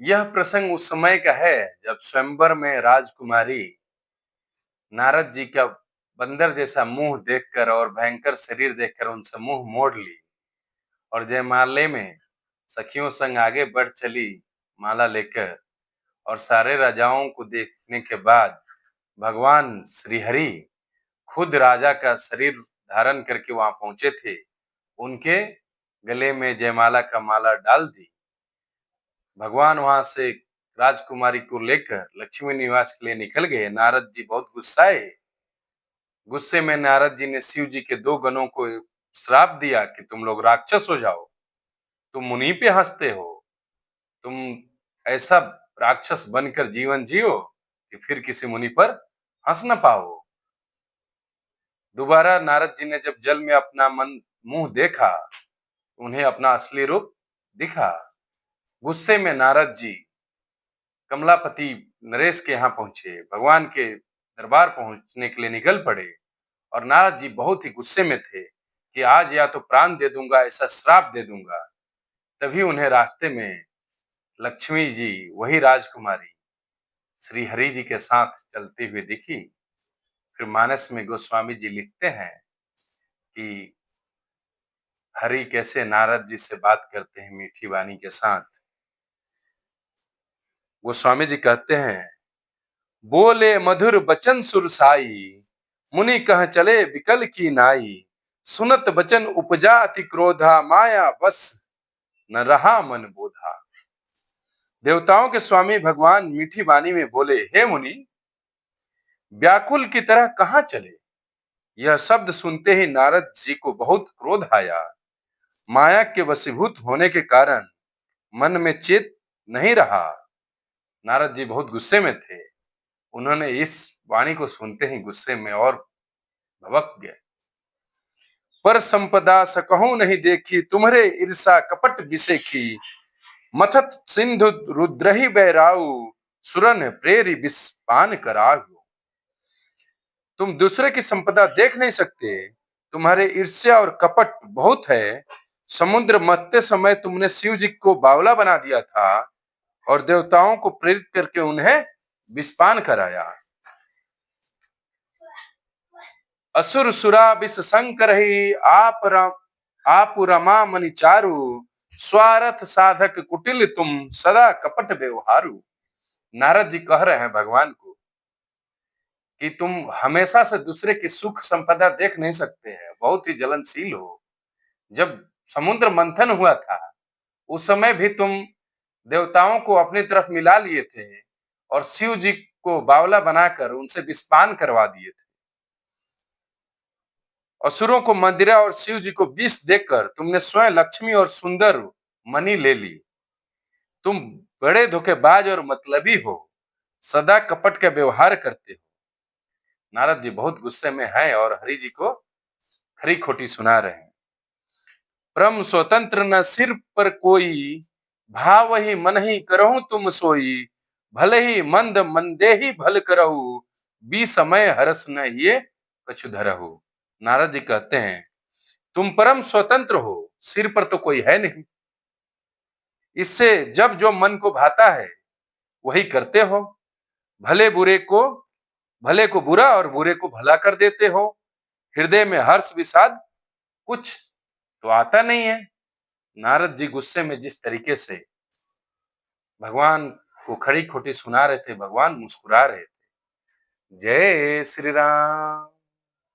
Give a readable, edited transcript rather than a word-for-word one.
यह प्रसंग उस समय का है जब स्वयंवर में राजकुमारी नारद जी का बंदर जैसा मुंह देखकर और भयंकर शरीर देखकर उनसे मुंह मोड़ ली और जयमाले में सखियों संग आगे बढ़ चली माला लेकर। और सारे राजाओं को देखने के बाद भगवान श्रीहरि खुद राजा का शरीर धारण करके वहां पहुंचे थे। उनके गले में जयमाला का माला डाल दी। भगवान वहां से राजकुमारी को लेकर लक्ष्मी निवास के लिए निकल गए। नारद जी बहुत गुस्साए। गुस्से में नारद जी ने शिव जी के दो गणों को श्राप दिया कि तुम लोग राक्षस हो जाओ। तुम मुनि पे हंसते हो। तुम ऐसा राक्षस बनकर जीवन जियो कि फिर किसी मुनि पर हंस न पाओ। दोबारा नारद जी ने जब जल में अपना मन मुंह देखा, उन्हें अपना असली रूप दिखा। गुस्से में नारद जी कमलापति नरेश के यहाँ पहुंचे। भगवान के दरबार पहुंचने के लिए निकल पड़े और नारद जी बहुत ही गुस्से में थे कि आज या तो प्राण दे दूंगा, ऐसा श्राप दे दूंगा। तभी उन्हें रास्ते में लक्ष्मी जी, वही राजकुमारी, श्री हरि जी के साथ चलती हुई दिखी। फिर मानस में गोस्वामी जी लिखते हैं कि हरि कैसे नारद जी से बात करते हैं मीठी वाणी के साथ। गोस्वामी जी कहते हैं, बोले मधुर बचन सुरसाई, मुनि कह चले विकल की नाई। सुनत बचन उपजा अति क्रोधा, माया बस न रहा मन बोधा। देवताओं के स्वामी भगवान मीठी वाणी में बोले, हे मुनि, व्याकुल की तरह कहां चले। यह शब्द सुनते ही नारद जी को बहुत क्रोध आया। माया के वशीभूत होने के कारण मन में चेत नहीं रहा। नारद जी बहुत गुस्से में थे। उन्होंने इस वाणी को सुनते ही गुस्से में और भड़क गए। पर संपदा सकहूं नहीं देखी, तुम्हारे ईर्षा कपट विसेखी। मथत सिंधु रुद्रहि बैराऊ, सुरन प्रेरी विस्पान कराहु। तुम दूसरे की संपदा देख नहीं सकते, तुम्हारे ईर्ष्या और कपट बहुत है। समुद्र मथते समय तुमने शिव जी को बावला बना दिया था और देवताओं को प्रेरित करके उन्हें विस्पान कराया। असुर सुरा विष शंकर ही आप रमा मणि चारु। स्वार्थ साधक कुटिल तुम, सदा कपट व्यवहारु। नारद जी कह रहे हैं भगवान को कि तुम हमेशा से दूसरे की सुख संपदा देख नहीं सकते हैं, बहुत ही जलनशील हो। जब समुद्र मंथन हुआ था उस समय भी तुम देवताओं को अपनी तरफ मिला लिए थे और शिव जी को बावला बनाकर उनसे विस्पान करवा दिए थे। असुरों को मदिरा और शिव जी को विष देकर तुमने स्वयं लक्ष्मी और सुंदर मणि ले ली। तुम बड़े धोखेबाज और मतलबी हो, सदा कपट का व्यवहार करते हो। नारद जी बहुत गुस्से में हैं और हरि जी को खरी खोटी सुना रहे हैं। परम स्वतंत्र न सिर पर कोई, भाव ही मन ही करहु तुम सोई। भले ही मंद मंदे ही भल करहु, बी समय हरस न ये कछु धरहु। नारद जी कहते हैं, तुम परम स्वतंत्र हो, सिर पर तो कोई है नहीं। इससे जब जो मन को भाता है वही करते हो। भले को बुरा और बुरे को भला कर देते हो। हृदय में हर्ष विषाद कुछ तो आता नहीं है। नारद जी गुस्से में जिस तरीके से भगवान को खड़ी खोटी सुना रहे थे, भगवान मुस्कुरा रहे थे। जय श्री राम।